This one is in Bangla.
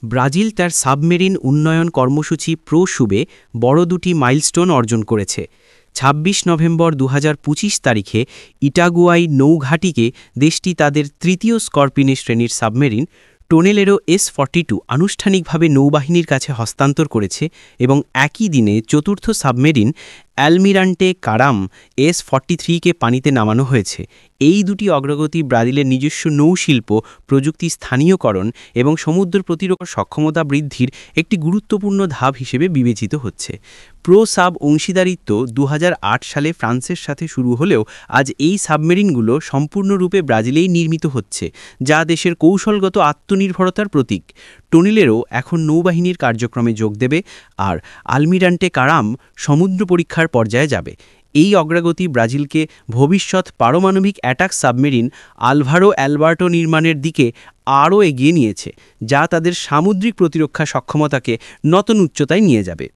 ব্রাজিল তার সাবমেরিন উন্নয়ন কর্মসূচি প্রো-সুবে বড় দুটি মাইলস্টোন অর্জন করেছে। ২৬ নভেম্বর ২০২৫ তারিখে ইটাগুয়াই নৌঘাঁটিকে দেশটি তাদের তৃতীয় স্করপিনে শ্রেণীর সাবমেরিন টোনেলেরো S-42 আনুষ্ঠানিকভাবে নৌবাহিনীর কাছে হস্তান্তর করেছে এবং একই দিনে চতুর্থ সাবমেরিন অ্যালমিরান্টে কারাম S-43কে পানিতে নামানো হয়েছে। এই দুটি অগ্রগতি ব্রাজিলের নিজস্ব নৌশিল্প, প্রযুক্তি স্থানীয়করণ এবং সমুদ্র প্রতিরক্ষা সক্ষমতা বৃদ্ধির একটি গুরুত্বপূর্ণ ধাপ হিসেবে বিবেচিত হচ্ছে। প্রো-সাব অংশীদারিত্ব ২০০৮ সালে ফ্রান্সের সাথে শুরু হলেও আজ এই সাবমেরিনগুলো সম্পূর্ণরূপে ব্রাজিলেই নির্মিত হচ্ছে, যা দেশের কৌশলগত আত্মনির্ভরতার প্রতীক। টোনেলেরো এখন নৌবাহিনীর কার্যক্রমে যোগ দেবে, আর আলমিরান্টে কারাম সমুদ্র পরীক্ষার পর্যায়ে যাবে। এই অগ্রগতি ব্রাজিলকে ভবিষ্যৎ পারমাণবিক অ্যাটাক সাবমেরিন আলভারো অ্যালবার্টো নির্মাণের দিকে আরও এগিয়ে নিয়েছে, যা তাদের সামুদ্রিক প্রতিরক্ষা সক্ষমতাকে নতুন উচ্চতায় নিয়ে যাবে।